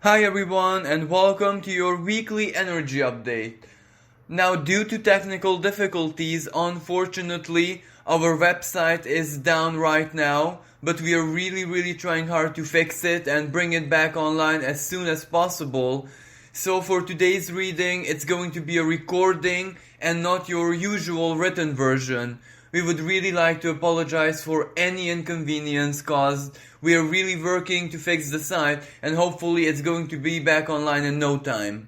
Hi everyone and welcome to your weekly energy update. Now, due to technical difficulties, unfortunately, our website is down right now, but we are really trying hard to fix it and bring it back online as soon as possible. So for today's reading, it's going to be a recording and not your usual written version. We would really like to apologize for any inconvenience caused. We are really working to fix the site and hopefully it's going to be back online in no time.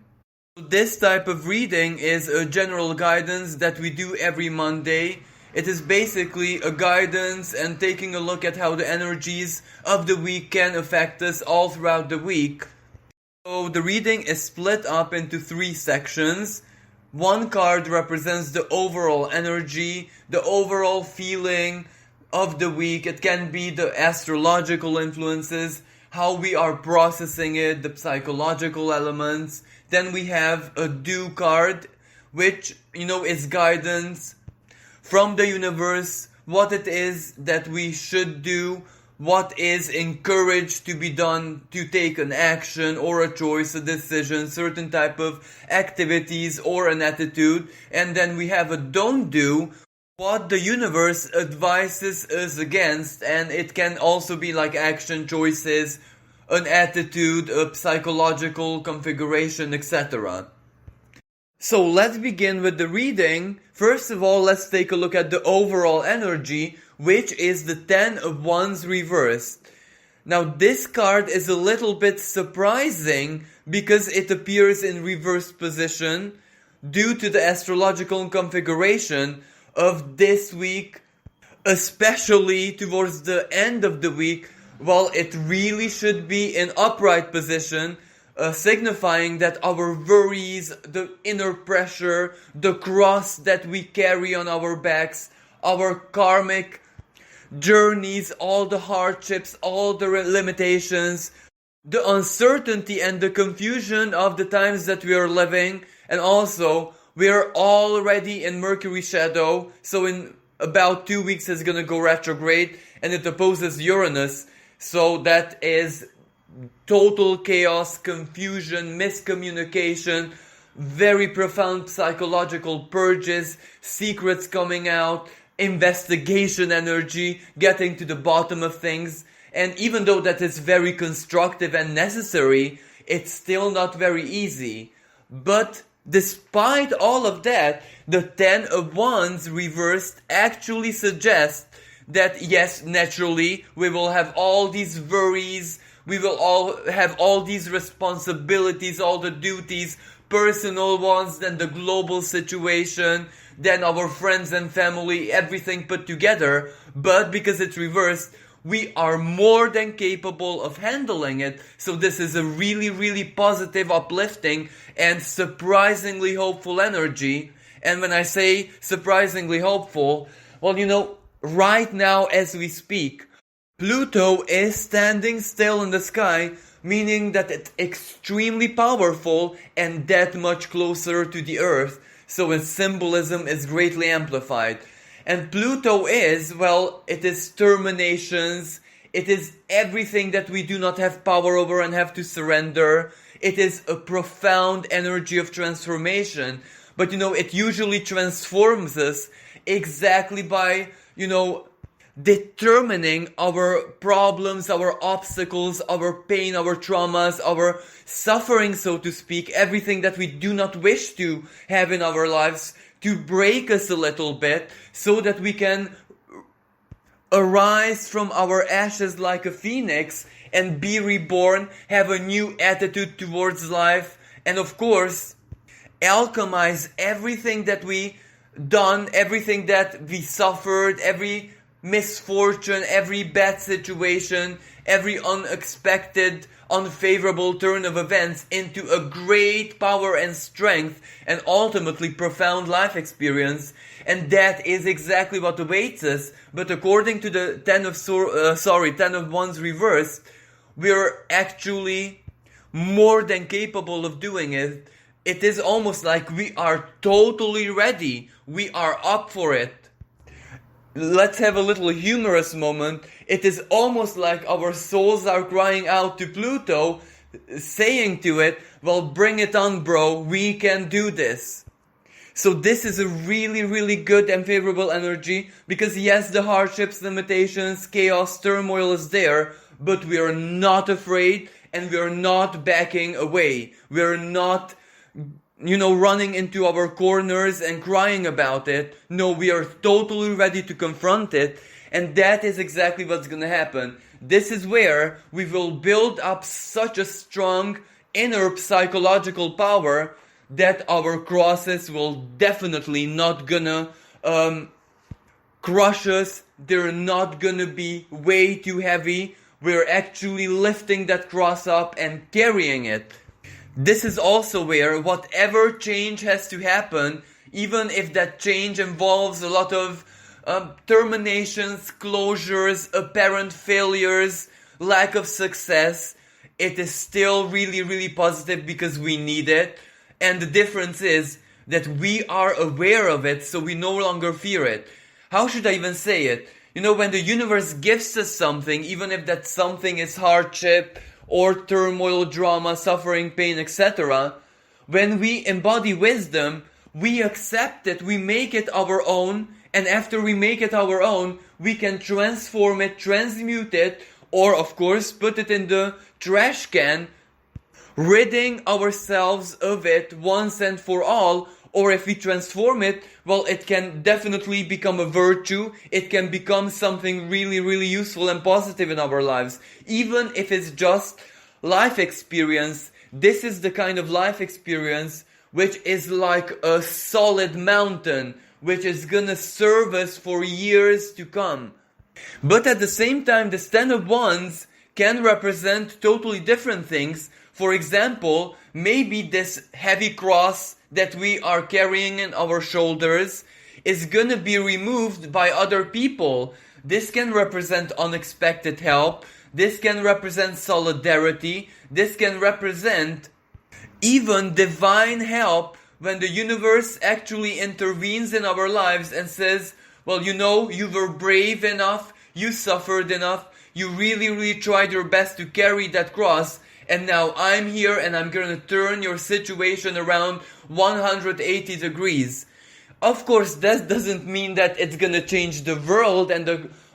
This type of reading is a general guidance that we do every Monday. It is basically a guidance and taking a look at how the energies of the week can affect us all throughout the week. So the reading is split up into 3 sections. One card represents the overall energy, the overall feeling of the week. It can be the astrological influences, how we are processing it, the psychological elements. Then we have a do card, which, is guidance from the universe, what it is that we should do, what is encouraged to be done to take an action or a choice, a decision, certain type of activities or an attitude. And then we have a don't do, what the universe advises us against, and it can also be like action choices, an attitude, a psychological configuration, etc. So let's begin with the reading. First of all, let's take a look at the overall energy, which is the 10 of Wands reversed. Now this card is a little bit surprising because it appears in reversed position due to the astrological configuration of this week, especially towards the end of the week. Well, it really should be in upright position, signifying that our worries, the inner pressure, the cross that we carry on our backs, our karmic journeys, all the hardships, all the limitations, the uncertainty and the confusion of the times that we are living, and also we are already in Mercury shadow, so in about 2 weeks it's gonna go retrograde and it opposes Uranus. So that is total chaos, confusion, miscommunication, very profound psychological purges, secrets coming out, investigation energy, getting to the bottom of things. And even though that is very constructive and necessary, it's still not very easy. But despite all of that, the 10 of Wands reversed actually suggests that yes, naturally, we will have all these worries, we will all have all these responsibilities, all the duties, personal ones, then the global situation, then our friends and family, everything put together. But because it's reversed, we are more than capable of handling it. So this is a really positive, uplifting, and surprisingly hopeful energy. And when I say surprisingly hopeful, well, right now as we speak, Pluto is standing still in the sky, meaning that it's extremely powerful and that much closer to the Earth. So its symbolism is greatly amplified. And Pluto is, it is terminations, it is everything that we do not have power over and have to surrender. It is a profound energy of transformation. But it usually transforms us exactly by, determining our problems, our obstacles, our pain, our traumas, our suffering, so to speak, everything that we do not wish to have in our lives, to break us a little bit so that we can arise from our ashes like a phoenix and be reborn, have a new attitude towards life, and of course, alchemize everything that we done, everything that we suffered, every misfortune, every bad situation, every unexpected, unfavorable turn of events into a great power and strength and ultimately profound life experience. And that is exactly what awaits us. But according to the 10 of Wands reversed, we are actually more than capable of doing it. It is almost like we are totally ready. We are up for it. Let's have a little humorous moment. It is almost like our souls are crying out to Pluto, saying to it, well, bring it on, bro, we can do this. So this is a really, really good and favorable energy, because yes, the hardships, limitations, chaos, turmoil is there, but we are not afraid and we are not backing away. We are not, running into our corners and crying about it. No, we are totally ready to confront it, and that is exactly what's gonna happen. This is where we will build up such a strong inner psychological power that our crosses will definitely not gonna crush us. They're not gonna be way too heavy. We're actually lifting that cross up and carrying it. This is also where whatever change has to happen, even if that change involves a lot of terminations, closures, apparent failures, lack of success, it is still really, really positive because we need it. And the difference is that we are aware of it, so we no longer fear it. How should I even say it? When the universe gives us something, even if that something is hardship or turmoil, drama, suffering, pain, etc., when we embody wisdom, we accept it, we make it our own, and after we make it our own, we can transform it, transmute it, or of course put it in the trash can, ridding ourselves of it once and for all. Or if we transform it, well, it can definitely become a virtue. It can become something really, really useful and positive in our lives. Even if it's just life experience, this is the kind of life experience which is like a solid mountain, which is gonna serve us for years to come. But at the same time, the stand-up ones can represent totally different things. For example, maybe this heavy cross that we are carrying in our shoulders is gonna be removed by other people. This can represent unexpected help. This can represent solidarity. This can represent even divine help when the universe actually intervenes in our lives and says, well, you were brave enough, you suffered enough, you really, really tried your best to carry that cross, and now I'm here and I'm gonna turn your situation around 180 degrees. Of course, that doesn't mean that it's gonna change the world and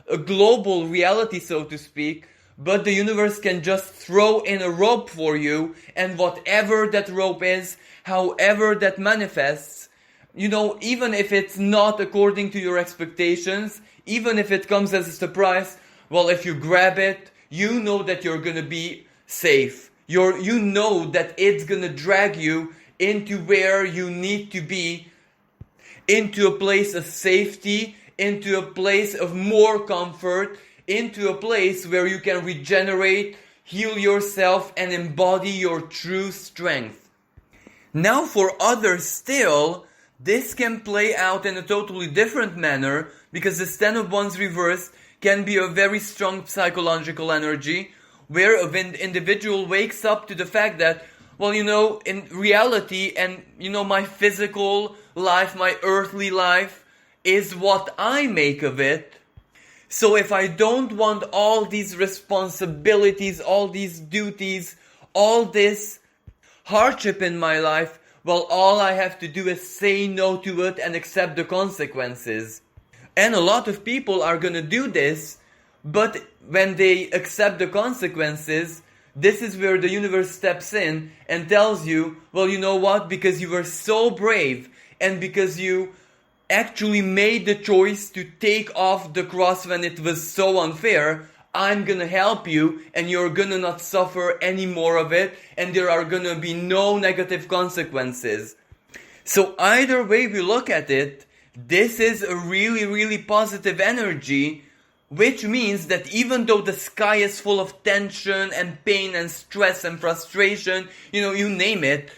a global reality, so to speak, but the universe can just throw in a rope for you, and whatever that rope is, however that manifests, even if it's not according to your expectations, even if it comes as a surprise, well, if you grab it, you know that you're gonna be safe. You know that it's gonna drag you into where you need to be, into a place of safety, into a place of more comfort, into a place where you can regenerate, heal yourself, and embody your true strength. Now for others still, this can play out in a totally different manner, because the stand-up ones reversed can be a very strong psychological energy, where an individual wakes up to the fact that, well, in reality, and my physical life, my earthly life, is what I make of it. So if I don't want all these responsibilities, all these duties, all this hardship in my life, well, all I have to do is say no to it and accept the consequences. And a lot of people are gonna do this, but when they accept the consequences, this is where the universe steps in and tells you, well, you know what, because you were so brave and because you actually made the choice to take off the cross when it was so unfair, I'm gonna help you and you're gonna not suffer any more of it, and there are gonna be no negative consequences. So either way we look at it, this is a really, really positive energy, which means that even though the sky is full of tension and pain and stress and frustration, you name it,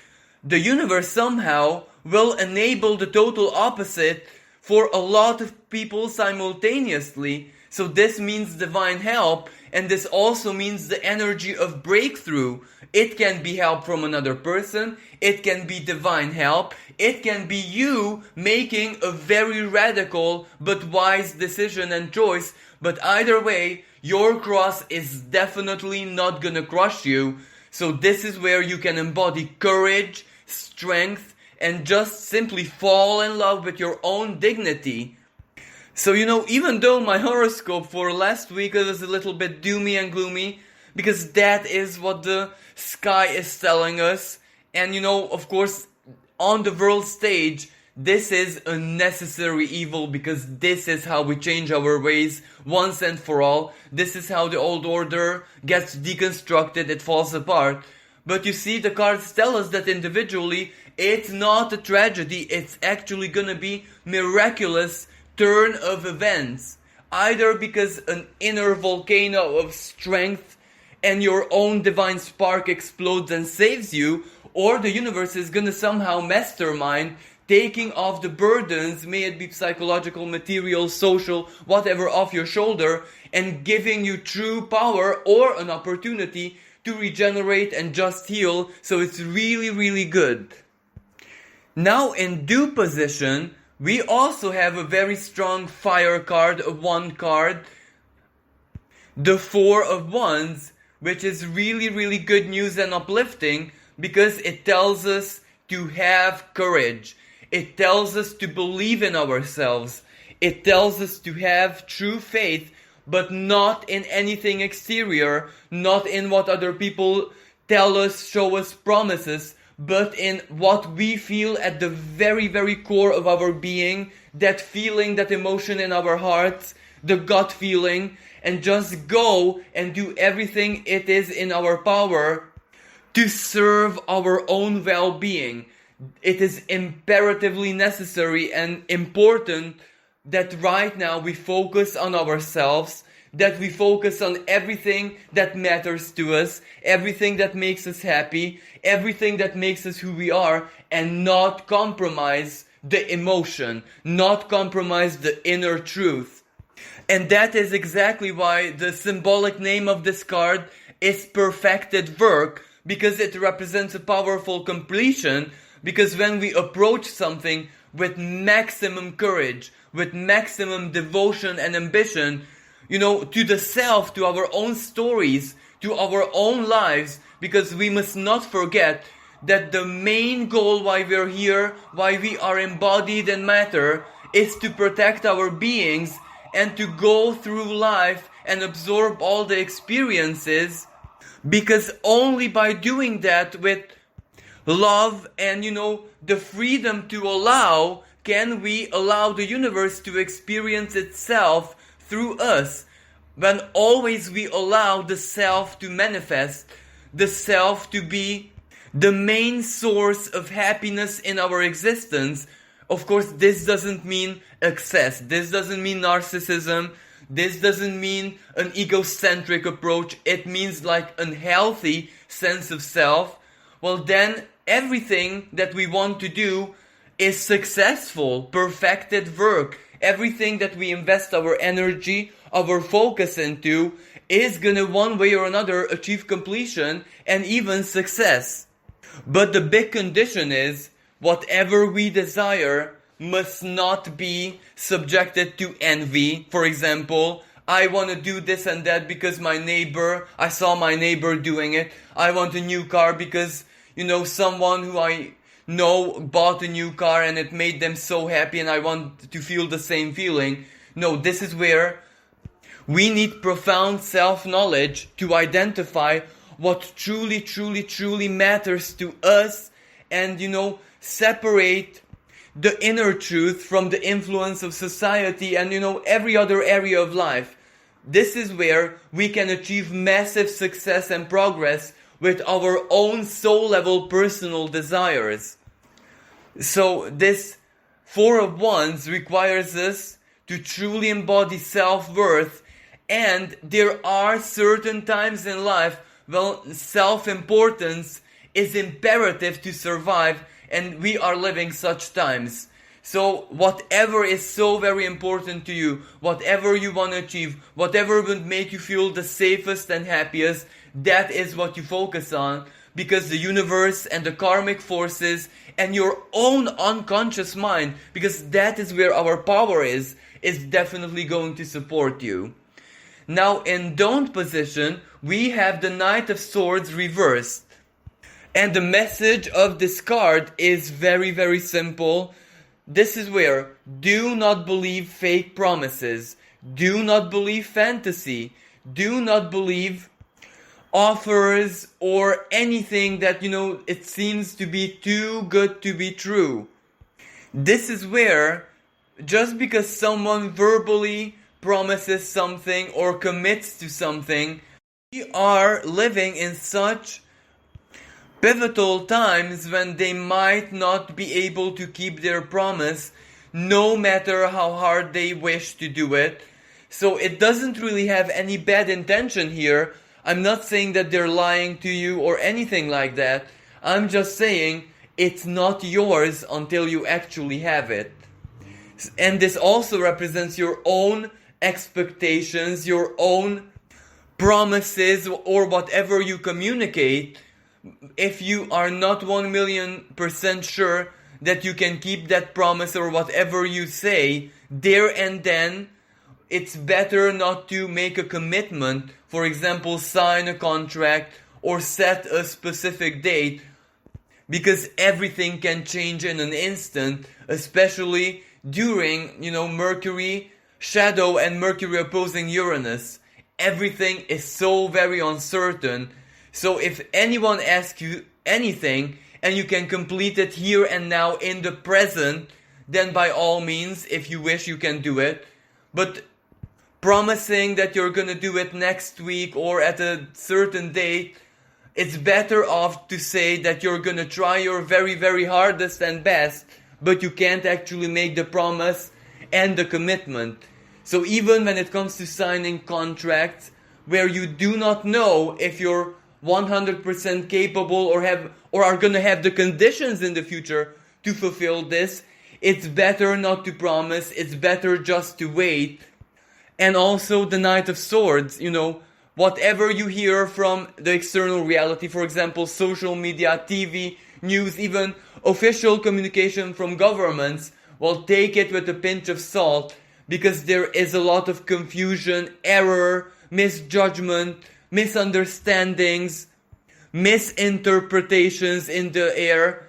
the universe somehow will enable the total opposite for a lot of people simultaneously. So this means divine help, and this also means the energy of breakthrough. It can be help from another person, it can be divine help, it can be you making a very radical but wise decision and choice, but either way, your cross is definitely not gonna crush you. So this is where you can embody courage, strength, and just simply fall in love with your own dignity. So even though my horoscope for last week was a little bit doomy and gloomy, because that is what the sky is telling us, and of course, on the world stage, this is a necessary evil, because this is how we change our ways once and for all. This is how the old order gets deconstructed, it falls apart. But you see, the cards tell us that individually, it's not a tragedy, it's actually gonna be miraculous turn of events. Either because an inner volcano of strength and your own divine spark explodes and saves you, or the universe is gonna somehow mastermind taking off the burdens, may it be psychological, material, social, whatever, off your shoulder, and giving you true power or an opportunity to regenerate and just heal. So it's really, really good. Now in due position, we also have a very strong fire card, a 1 card, the 4 of Wands, which is really, really good news and uplifting, because it tells us to have courage. It tells us to believe in ourselves. It tells us to have true faith, but not in anything exterior, not in what other people tell us, show us, promises, but in what we feel at the very, very core of our being, that feeling, that emotion in our hearts, the gut feeling, and just go and do everything it is in our power to serve our own well-being. It is imperatively necessary and important that right now we focus on ourselves, that we focus on everything that matters to us, everything that makes us happy, everything that makes us who we are, and not compromise the emotion, not compromise the inner truth. And that is exactly why the symbolic name of this card is perfected work, because it represents a powerful completion, because when we approach something with maximum courage, with maximum devotion and ambition, to the self, to our own stories, to our own lives, because we must not forget that the main goal why we're here, why we are embodied in matter, is to protect our beings and to go through life and absorb all the experiences, because only by doing that with love and, the freedom to allow, can we allow the universe to experience itself through us. When always we allow the self to manifest, the self to be the main source of happiness in our existence. Of course, this doesn't mean excess, this doesn't mean narcissism, this doesn't mean an egocentric approach, it means like a healthy sense of self. Well, then everything that we want to do is successful, perfected work. Everything that we invest our energy, our focus into, is gonna one way or another achieve completion and even success. But the big condition is, whatever we desire must not be subjected to envy. For example, I want to do this and that because I saw my neighbor doing it. I want a new car because, someone who I know bought a new car and it made them so happy and I want to feel the same feeling. No, this is where we need profound self-knowledge to identify what truly, truly, truly matters to us and, separate the inner truth from the influence of society and, every other area of life. This is where we can achieve massive success and progress with our own soul-level personal desires. So this 4 of Wands requires us to truly embody self-worth, and there are certain times in life when self-importance is imperative to survive, and we are living such times. So whatever is so very important to you, whatever you want to achieve, whatever would make you feel the safest and happiest, that is what you focus on, because the universe and the karmic forces and your own unconscious mind, because that is where our power is definitely going to support you. Now in don't position, we have the Knight of Swords reversed. And the message of this card is very, very simple. This is where do not believe fake promises. Do not believe fantasy. Do not believe offers or anything that, it seems to be too good to be true. This is where just because someone verbally promises something or commits to something, we are living in such pivotal times when they might not be able to keep their promise no matter how hard they wish to do it. So it doesn't really have any bad intention here. I'm not saying that they're lying to you or anything like that. I'm just saying it's not yours until you actually have it. And this also represents your own expectations, your own promises, or whatever you communicate. If you are not 1,000,000% sure that you can keep that promise or whatever you say, there and then, it's better not to make a commitment, for example, sign a contract or set a specific date, because everything can change in an instant, especially during, Mercury shadow and Mercury opposing Uranus. Everything is so very uncertain. So if anyone asks you anything and you can complete it here and now in the present, then by all means, if you wish, you can do it. But promising that you're gonna do it next week or at a certain date, it's better off to say that you're gonna try your very, very hardest and best, but you can't actually make the promise and the commitment. So even when it comes to signing contracts where you do not know if you're 100% capable or are gonna have the conditions in the future to fulfill this, it's better not to promise, it's better just to wait. And also the Knight of Swords, whatever you hear from the external reality, for example, social media, TV, news, even official communication from governments, well, take it with a pinch of salt, because there is a lot of confusion, error, misjudgment, misunderstandings, misinterpretations in the air.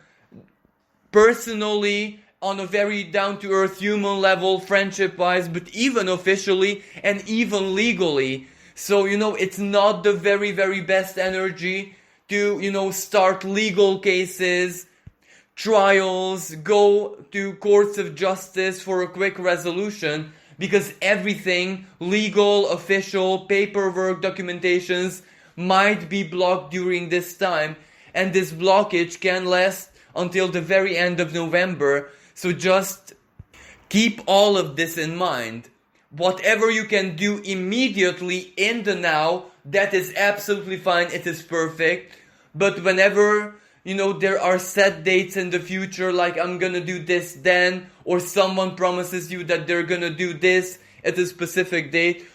Personally, on a very down-to-earth human level, friendship-wise, but even officially and even legally. So, it's not the very, very best energy to, start legal cases, trials, go to courts of justice for a quick resolution, because everything, legal, official, paperwork, documentations, might be blocked during this time, and this blockage can last until the very end of November. So just keep all of this in mind. Whatever you can do immediately in the now, that is absolutely fine, it is perfect. But whenever, there are set dates in the future, like I'm gonna do this then, or someone promises you that they're gonna do this at a specific date,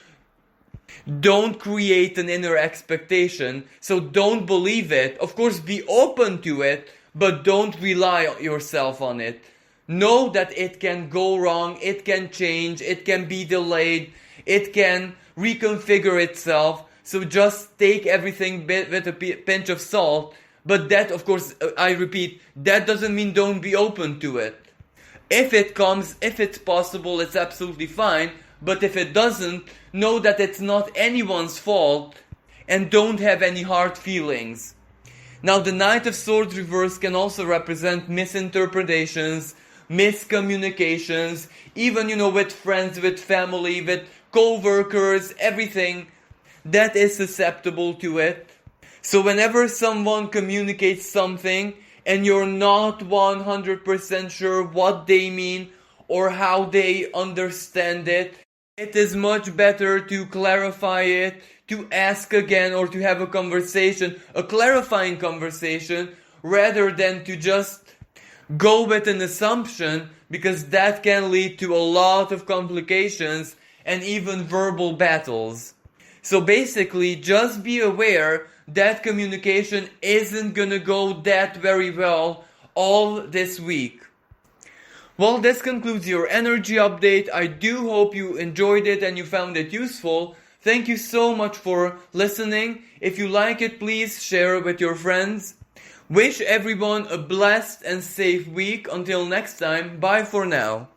don't create an inner expectation. So don't believe it. Of course, be open to it, but don't rely yourself on it. Know that it can go wrong, it can change, it can be delayed, it can reconfigure itself. So just take everything with a pinch of salt. But that, of course, I repeat, that doesn't mean don't be open to it. If it comes, if it's possible, it's absolutely fine. But if it doesn't, know that it's not anyone's fault and don't have any hard feelings. Now, the Knight of Swords reverse can also represent misinterpretations, miscommunications, even, with friends, with family, with co-workers, everything that is susceptible to it. So whenever someone communicates something and you're not 100% sure what they mean or how they understand it, it is much better to clarify it, to ask again, or to have a conversation, a clarifying conversation, rather than to just go with an assumption, because that can lead to a lot of complications and even verbal battles. So basically, just be aware that communication isn't gonna go that very well all this week. Well, this concludes your energy update. I do hope you enjoyed it and you found it useful. Thank you so much for listening. If you like it, please share it with your friends. Wish everyone a blessed and safe week. Until next time, bye for now.